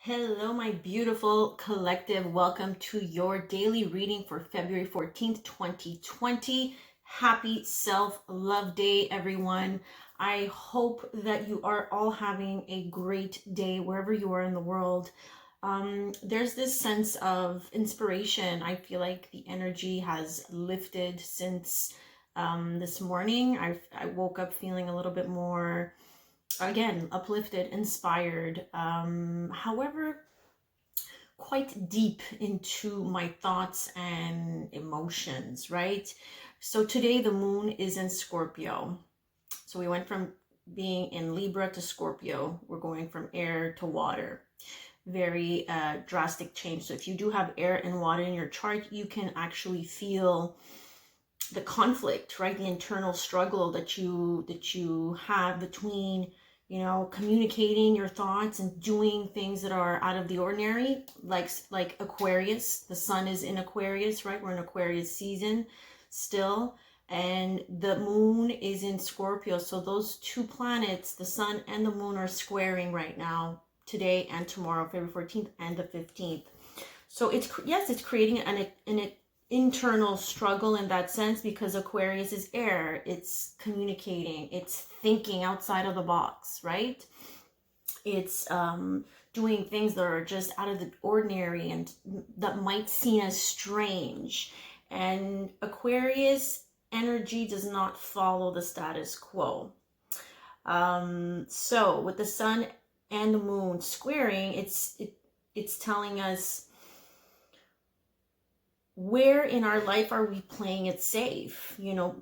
Hello, my beautiful collective. Welcome to your daily reading for February 14th, 2020. Happy Self-Love Day, everyone. I hope that you are all having a great day wherever you are in the world. There's this sense of inspiration. I feel like the energy has lifted since this morning. I woke up feeling a little bit more, again, uplifted, inspired. However, quite deep into my thoughts and emotions, right? So today the moon is in Scorpio. So we went from being in Libra to Scorpio. We're going from air to water. Very drastic change. So if you do have air and water in your chart, you can actually feel the conflict, right? The internal struggle that you have between, communicating your thoughts and doing things that are out of the ordinary, like Aquarius. The sun is in Aquarius, right? We're in Aquarius season still, and the moon is in Scorpio. So those two planets, the sun and the moon, are squaring right now, today and tomorrow, February 14th and the 15th. So it's creating an internal struggle in that sense, because Aquarius is air. It's communicating, it's thinking outside of the box, right? It's doing things that are just out of the ordinary and that might seem as strange. And Aquarius energy does not follow the status quo. So with the sun and the moon squaring, it's telling us, where in our life are we playing it safe?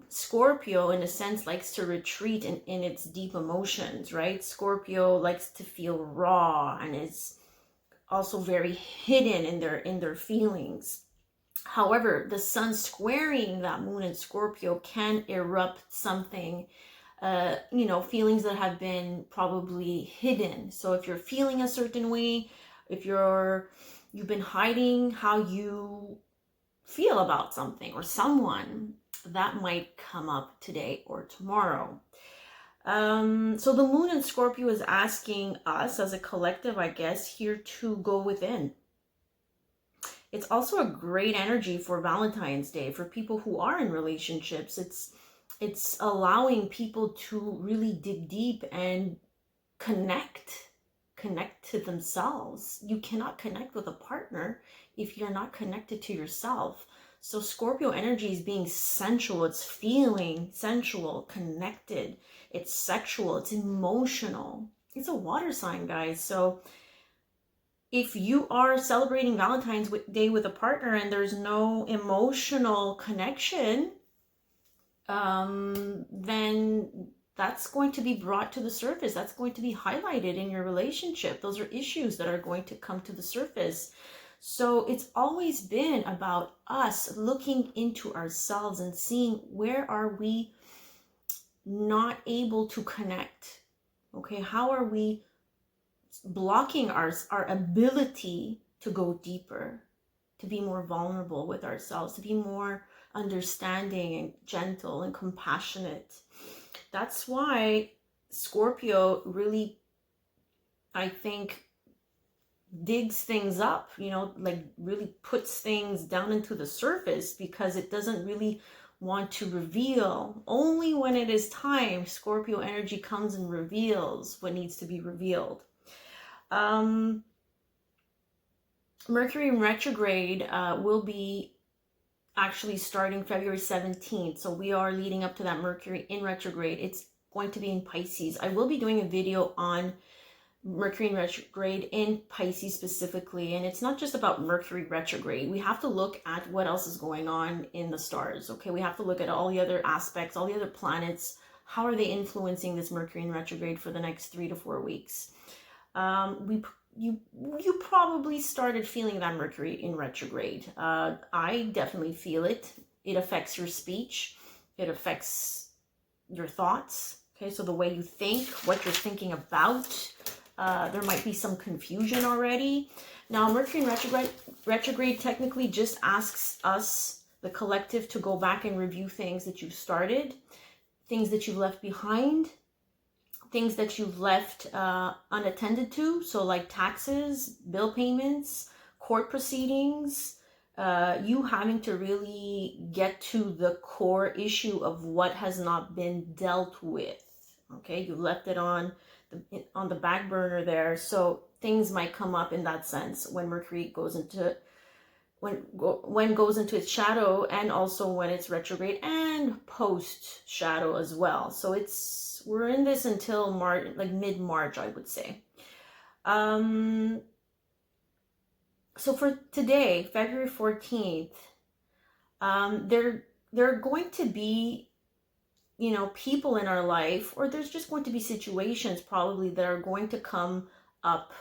Scorpio, in a sense, likes to retreat in its deep emotions, right? Scorpio likes to feel raw and is also very hidden in their feelings. However, the sun squaring that moon in Scorpio can erupt something, feelings that have been probably hidden. So if you're feeling a certain way, if you've been hiding how you feel about something or someone, that might come up today or tomorrow. So the moon in Scorpio is asking us as a collective, I guess, here to go within. It's also a great energy for Valentine's Day for people who are in relationships. It's allowing people to really dig deep and connect to themselves. You cannot connect with a partner if you're not connected to yourself. So Scorpio energy is being sensual. It's feeling sensual, connected. It's sexual. It's emotional. It's a water sign, guys. So if you are celebrating Valentine's Day with a partner and there's no emotional connection, then that's going to be brought to the surface. That's going to be highlighted in your relationship. Those are issues that are going to come to the surface. So it's always been about us looking into ourselves and seeing, where are we not able to connect? Okay, how are we blocking our ability to go deeper, to be more vulnerable with ourselves, to be more understanding and gentle and compassionate? That's why Scorpio really, I think, digs things up, like really puts things down into the surface, because it doesn't really want to reveal. Only when it is time, Scorpio energy comes and reveals what needs to be revealed. Mercury in retrograde will be actually starting February 17th. So we are leading up to that Mercury in retrograde. It's going to be in Pisces. I will be doing a video on Mercury in retrograde in Pisces specifically. And it's not just about Mercury retrograde. We have to look at what else is going on in the stars. Okay, we have to look at all the other aspects, all the other planets. How are they influencing this Mercury in retrograde for the next 3 to 4 weeks? You probably started feeling that Mercury in retrograde. I definitely feel it. It affects your speech. It affects your thoughts. Okay, so the way you think, what you're thinking about. There might be some confusion already. Now, Mercury in retrograde technically just asks us, the collective, to go back and review things that you've started, things that you've left behind, things that you've left unattended to. So like taxes, bill payments, court proceedings, you having to really get to the core issue of what has not been dealt with. Okay, you left it on the back burner there. So things might come up in that sense when Mercury goes into when goes into its shadow, and also when it's retrograde and post shadow as well. So we're in this until March, like mid-March, I would say. So for today, February 14th, there are going to be, you know, people in our life, or there's just going to be situations probably that are going to come up.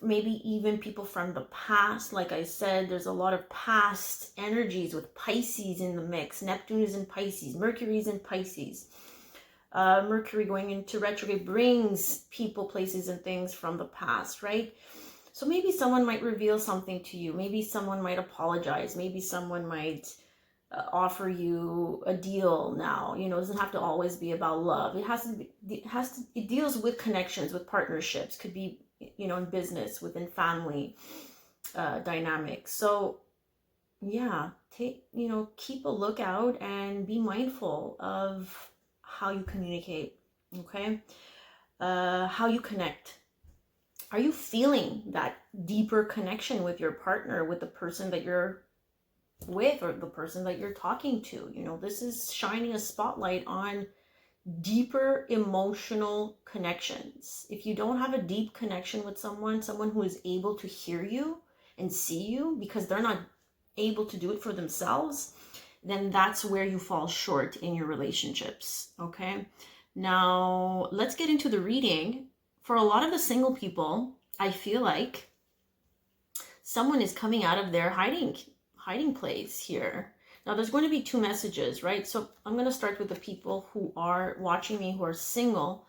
Maybe even people from the past. Like I said, there's a lot of past energies with Pisces in the mix. Neptune is in Pisces, Mercury is in Pisces. Mercury going into retrograde brings people, places, and things from the past, right? So maybe someone might reveal something to you. Maybe someone might apologize. Maybe someone might offer you a deal now. You know, it doesn't have to always be about love. It deals with connections, with partnerships. Could be, you know, in business, within family dynamics. So yeah, keep a lookout and be mindful of how you communicate. Okay, how you connect. Are you feeling that deeper connection with your partner, with the person that you're with, or the person that you're talking to? You know, this is shining a spotlight on deeper emotional connections. If you don't have a deep connection with someone who is able to hear you and see you because they're not able to do it for themselves, then that's where you fall short in your relationships. Okay, now let's get into the reading. For a lot of the single people, I feel like someone is coming out of their hiding place here. Now there's going to be two messages, right? So I'm going to start with the people who are watching me who are single.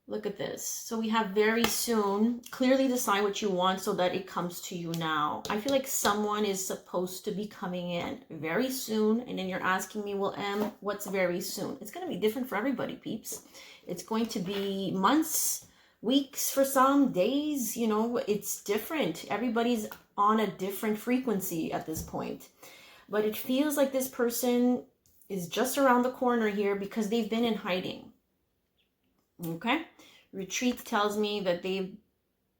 Look at this. So we have very soon. Clearly decide what you want so that it comes to you now. I feel like someone is supposed to be coming in very soon. And then you're asking me, well, Em, what's very soon? It's going to be different for everybody, peeps. It's going to be months, weeks for some, days. You know, it's different. Everybody's on a different frequency at this point. But it feels like this person is just around the corner here because they've been in hiding. Okay? Retreat tells me that they've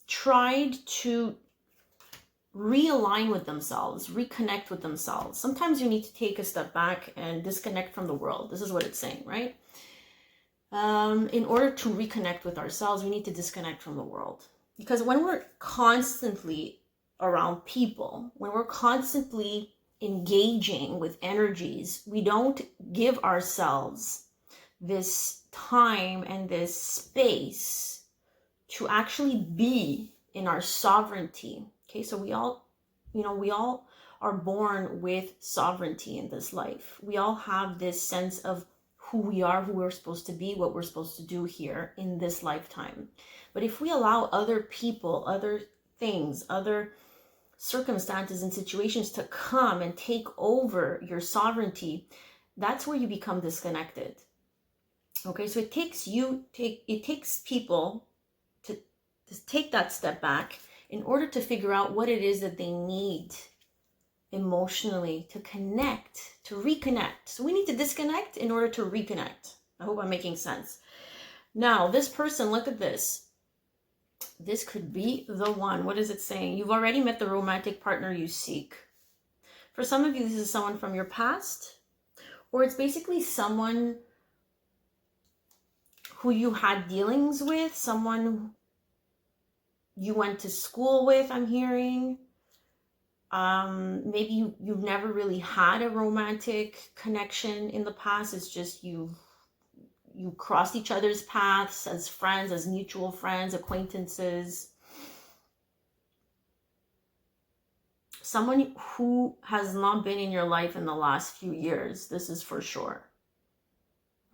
tried to realign with themselves, reconnect with themselves. Sometimes you need to take a step back and disconnect from the world. This is what it's saying, right? In order to reconnect with ourselves, we need to disconnect from the world. Because when we're constantly around people, when we're constantly engaging with energies, we don't give ourselves this time and this space to actually be in our sovereignty. Okay, so we all are born with sovereignty in this life. We all have this sense of who we are, who we're supposed to be, what we're supposed to do here in this lifetime. But if we allow other people, other things, other circumstances and situations to come and take over your sovereignty, that's where you become disconnected. Okay, so it takes people to take that step back in order to figure out what it is that they need emotionally to connect, to reconnect. So we need to disconnect in order to reconnect. I hope I'm making sense. Now, this person, look at this. This could be the one. What is it saying? You've already met the romantic partner you seek. For some of you, this is someone from your past, or it's basically someone who you had dealings with, someone you went to school with, I'm hearing. Maybe you've never really had a romantic connection in the past. It's just you crossed each other's paths as friends, as mutual friends, acquaintances. Someone who has not been in your life in the last few years. This is for sure.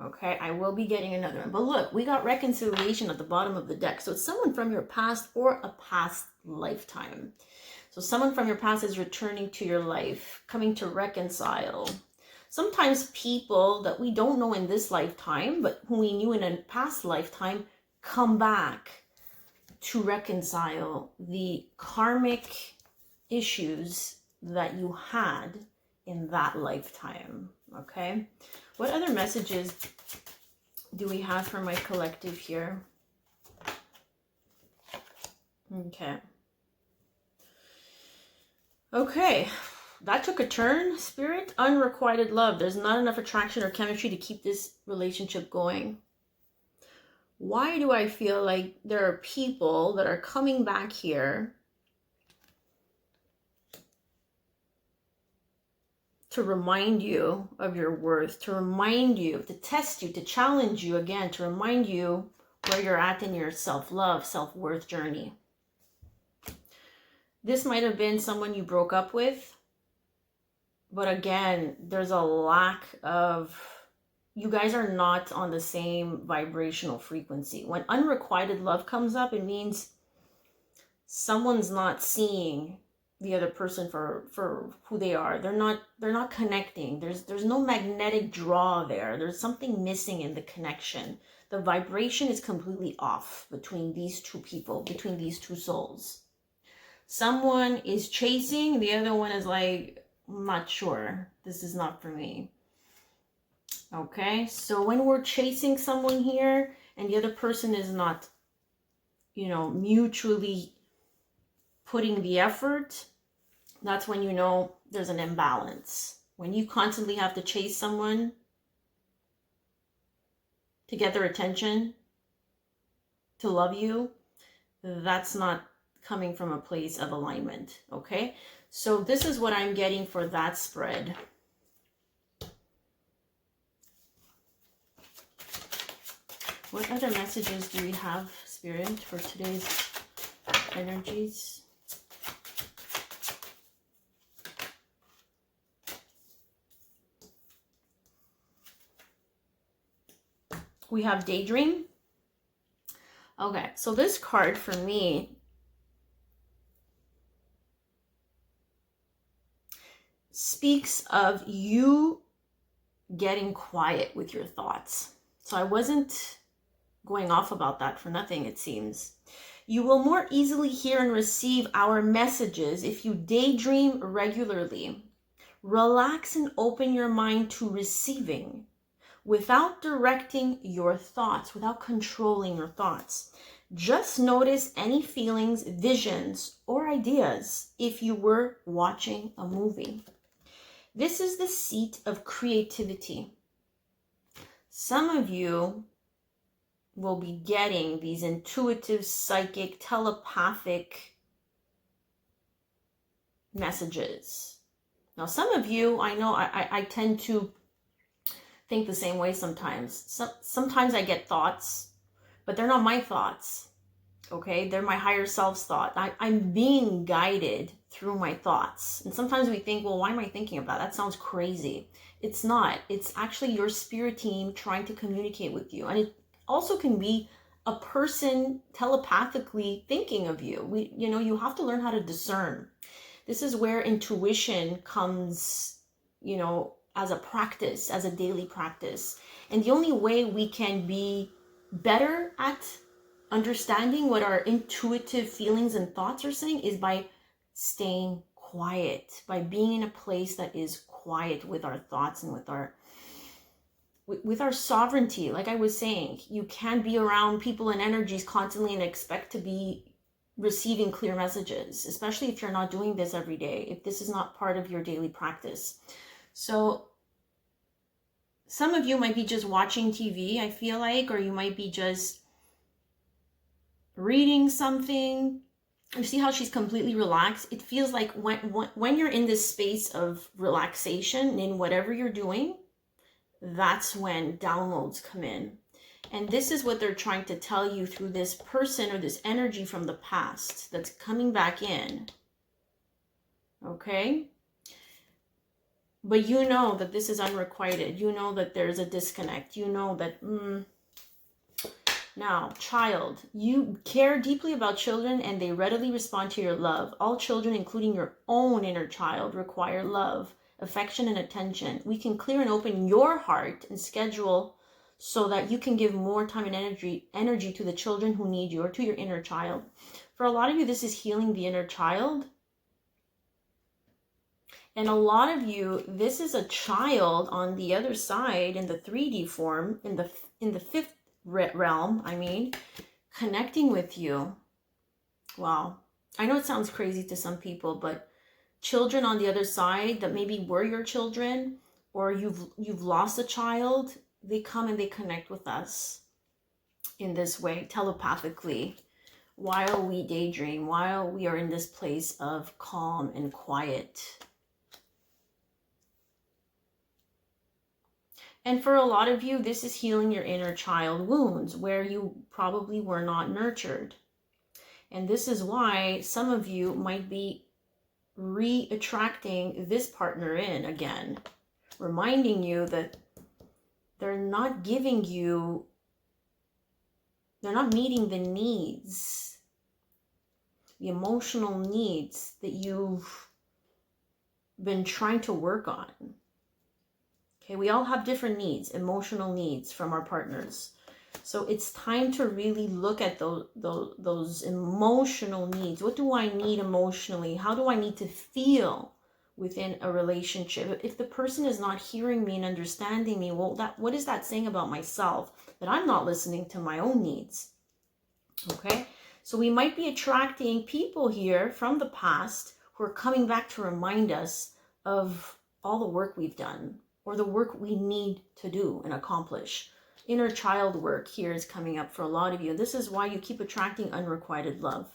Okay, I will be getting another one. But look, we got reconciliation at the bottom of the deck. So it's someone from your past or a past lifetime. So someone from your past is returning to your life, coming to reconcile. Sometimes people that we don't know in this lifetime, but who we knew in a past lifetime, come back to reconcile the karmic issues that you had in that lifetime. Okay, what other messages do we have for my collective here? Okay, that took a turn, Spirit. Unrequited love. There's not enough attraction or chemistry to keep this relationship going. Why do I feel like there are people that are coming back here to remind you of your worth, to remind you, to test you, to challenge you again, to remind you where you're at in your self-love, self-worth journey? This might have been someone you broke up with, but again, there's a lack of, you guys are not on the same vibrational frequency. When unrequited love comes up, it means someone's not seeing the other person for who they are. They're not connecting. There's no magnetic draw there. There's something missing in the connection. The vibration is completely off between these two people, between these two souls. Someone is chasing, the other one is like, I'm not sure. This is not for me. Okay, so when we're chasing someone here and the other person is not, mutually putting the effort, that's when you know there's an imbalance. When you constantly have to chase someone to get their attention, to love you, that's not coming from a place of alignment. Okay, so this is what I'm getting for that spread. What other messages do we have, Spirit, for today's energies? We have daydream. Okay, so this card for me speaks of you getting quiet with your thoughts. So I wasn't going off about that for nothing, it seems. You will more easily hear and receive our messages if you daydream regularly. Relax and open your mind to receiving without directing your thoughts, without controlling your thoughts. Just notice any feelings, visions, or ideas if you were watching a movie. This is the seat of creativity. Some of you will be getting these intuitive, psychic, telepathic messages. Now, some of you, I know I tend to think the same way sometimes. Sometimes I get thoughts, but they're not my thoughts. Okay, they're my higher self's thought. I'm being guided through my thoughts. And sometimes we think, well, why am I thinking about that? That sounds crazy. It's not. It's actually your spirit team trying to communicate with you. And it also can be a person telepathically thinking of you. You have to learn how to discern. This is where intuition comes, as a practice, as a daily practice. And the only way we can be better at understanding what our intuitive feelings and thoughts are saying is by staying quiet, by being in a place that is quiet with our thoughts and with our sovereignty. Like I was saying, you can't be around people and energies constantly and expect to be receiving clear messages, especially if you're not doing this every day, if this is not part of your daily practice. So some of you might be just watching TV, I feel like, or you might be just reading something. You see how she's completely relaxed? It feels like when you're in this space of relaxation in whatever you're doing, that's when downloads come in. And this is what they're trying to tell you through this person or this energy from the past that's coming back in. Okay? But you know that this is unrequited. You know that there's a disconnect. You know that... Now, child, you care deeply about children and they readily respond to your love. All children, including your own inner child, require love, affection and attention. We can clear and open your heart and schedule so that you can give more time and energy to the children who need you, or to your inner child. For a lot of you, this is healing the inner child. And a lot of you, this is a child on the other side in the 3D form, in the fifth realm, connecting with you. Wow. I know it sounds crazy to some people, but children on the other side that maybe were your children, or you've lost a child, they come and they connect with us in this way, telepathically, while we daydream, while we are in this place of calm and quiet. And for a lot of you, this is healing your inner child wounds where you probably were not nurtured. And this is why some of you might be re-attracting this partner in again, reminding you that they're not giving you, they're not meeting the needs, the emotional needs that you've been trying to work on. Okay, we all have different needs, emotional needs from our partners. So it's time to really look at those emotional needs. What do I need emotionally? How do I need to feel within a relationship? If the person is not hearing me and understanding me, well, what is that saying about myself? That I'm not listening to my own needs. Okay, so we might be attracting people here from the past who are coming back to remind us of all the work we've done, or the work we need to do and accomplish. Inner child work here is coming up for a lot of you. This is why you keep attracting unrequited love.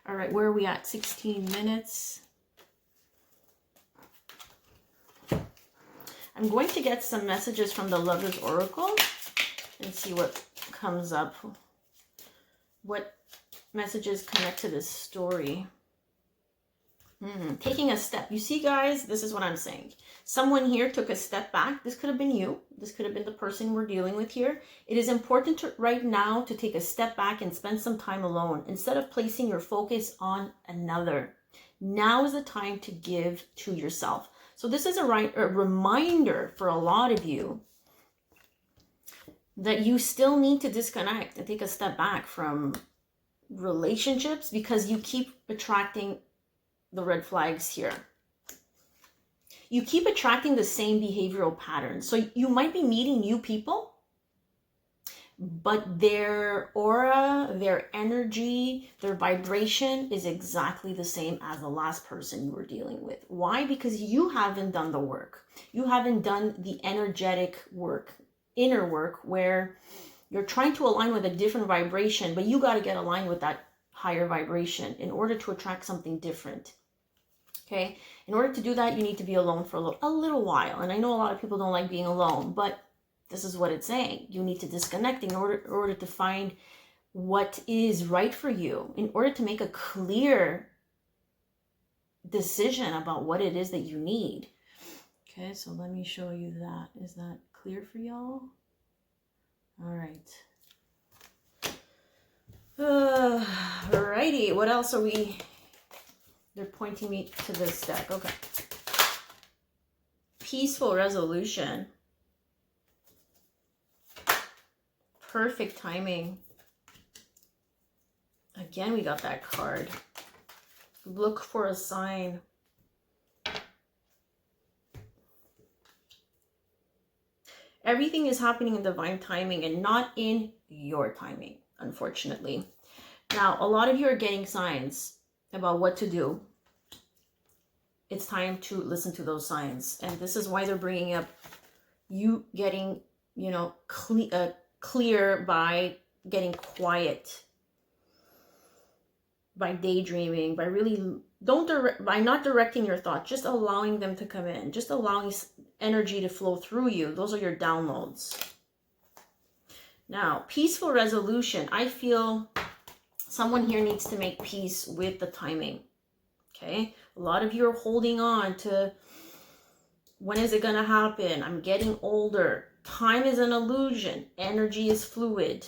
All right, where are we at? 16 minutes. I'm going to get some messages from the Lover's Oracle and see what comes up. What messages connect to this story? Taking a step. You see, guys, this is what I'm saying. Someone here took a step back. This could have been you. This could have been the person we're dealing with here. It is important right now to take a step back and spend some time alone instead of placing your focus on another. Now is the time to give to yourself. So this is a reminder for a lot of you that you still need to disconnect and take a step back from relationships, because you keep attracting the red flags here. You keep attracting the same behavioral patterns. So you might be meeting new people, but their aura, their energy, their vibration is exactly the same as the last person you were dealing with. Why? Because you haven't done the work. You haven't done the energetic work, inner work, where you're trying to align with a different vibration, but you got to get aligned with that higher vibration in order to attract something different. Okay, in order to do that, you need to be alone for a little while. And I know a lot of people don't like being alone, but this is what it's saying. You need to disconnect in order to find what is right for you, in order to make a clear decision about what it is that you need. Okay, so let me show you that. Is that clear for y'all? All right. Alrighty, what else are we... They're pointing me to this deck. Okay. Peaceful resolution. Perfect timing. Again, we got that card. Look for a sign. Everything is happening in divine timing and not in your timing, unfortunately. Now, a lot of you are getting signs about what to do. It's time to listen to those signs. And this is why they're bringing up you getting, clear by getting quiet, by daydreaming, by really by not directing your thoughts, just allowing them to come in, just allowing energy to flow through you. Those are your downloads. Now, peaceful resolution. I feel someone here needs to make peace with the timing. Okay, a lot of you are holding on to, when is it going to happen? I'm getting older. Time is an illusion. Energy is fluid.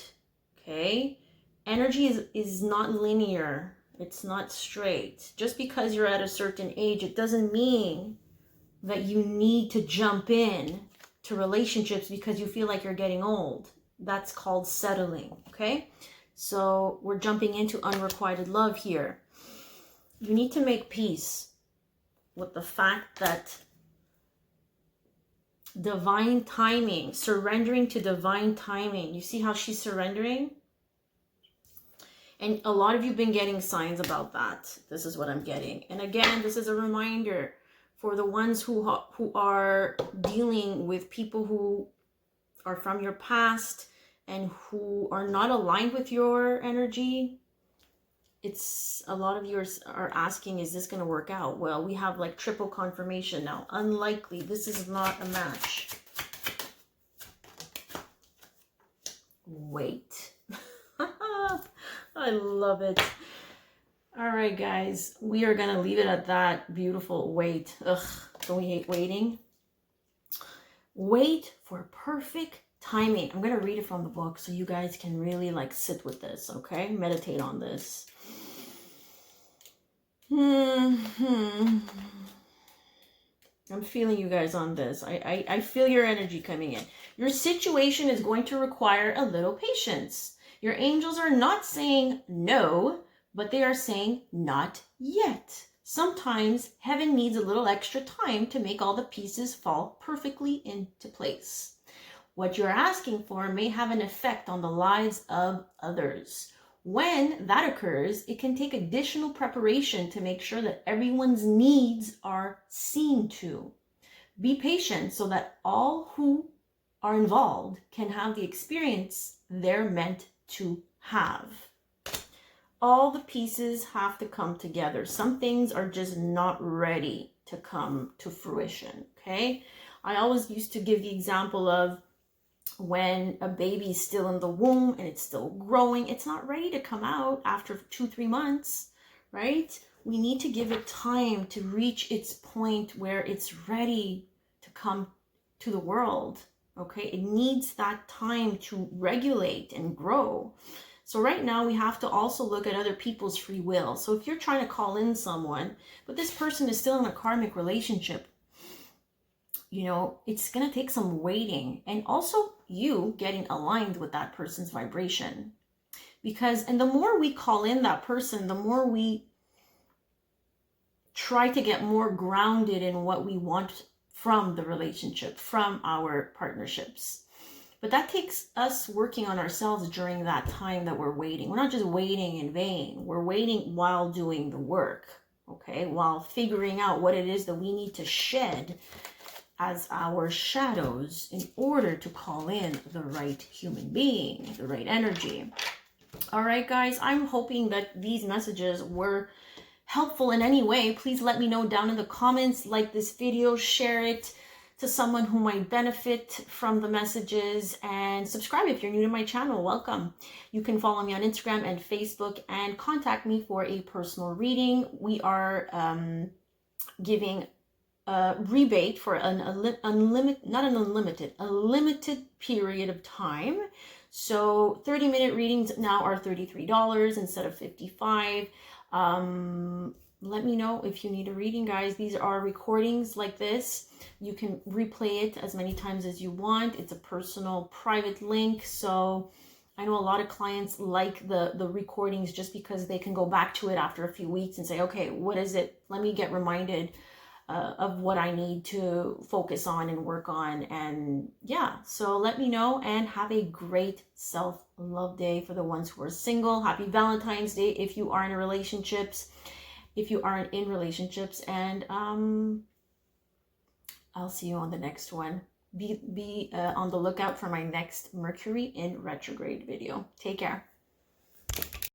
Okay, energy is not linear. It's not straight. Just because you're at a certain age, it doesn't mean that you need to jump in to relationships because you feel like you're getting old. That's called settling, okay? So we're jumping into unrequited love here. You need to make peace with the fact that divine timing, surrendering to divine timing. You see how she's surrendering? And a lot of you have been getting signs about that. This is what I'm getting. And again, this is a reminder for the ones who are dealing with people who are from your past and who are not aligned with your energy. It's a lot of you are asking, is this going to work out? Well, we have like triple confirmation now. Unlikely. This is not a match. Wait. I love it. All right, guys. We are going to leave it at that. Beautiful. Wait. Ugh. Don't we hate waiting? Wait for perfect timing. I'm going to read it from the book so you guys can really like sit with this, okay? Meditate on this. I'm feeling you guys on this. I feel your energy coming in. Your situation is going to require a little patience. Your angels are not saying no, but they are saying not yet. Sometimes heaven needs a little extra time to make all the pieces fall perfectly into place. What you're asking for may have an effect on the lives of others. When that occurs, it can take additional preparation to make sure that everyone's needs are seen to. Be patient so that all who are involved can have the experience they're meant to have. All the pieces have to come together. Some things are just not ready to come to fruition, okay? I always used to give the example of when a baby's still in the womb and it's still growing, it's not ready to come out after 2-3 months, right? We need to give it time to reach its point where it's ready to come to the world, okay? It needs that time to regulate and grow. So right now we have to also look at other people's free will. So if you're trying to call in someone, but this person is still in a karmic relationship, you know, it's going to take some waiting and also you getting aligned with that person's vibration. Because, and the more we call in that person, the more we try to get more grounded in what we want from the relationship, from our partnerships. But that takes us working on ourselves during that time that we're waiting. We're not just waiting in vain. We're waiting while doing the work, okay? While figuring out what it is that we need to shed as our shadows in order to call in the right human being, the right energy. All right, guys, I'm hoping that these messages were helpful in any way. Please let me know down in the comments, like this video, share it to someone who might benefit from the messages, and subscribe if you're new to my channel. Welcome. You can follow me on Instagram and Facebook and contact me for a personal reading. We are giving rebate for a limited period of time. So 30-minute readings now are $33 instead of $55. Let me know if you need a reading, guys. These are recordings like this. You can replay it as many times as you want. It's a personal private link. So I know a lot of clients like the recordings just because they can go back to it after a few weeks and say, okay, what is it? Let me get reminded of what I need to focus on and work on. And yeah, so let me know and have a great self-love day for the ones who are single. Happy Valentine's Day if you are in relationships, if you aren't in relationships. And I'll see you on the next one. Be on the lookout for my next Mercury in retrograde video. Take care.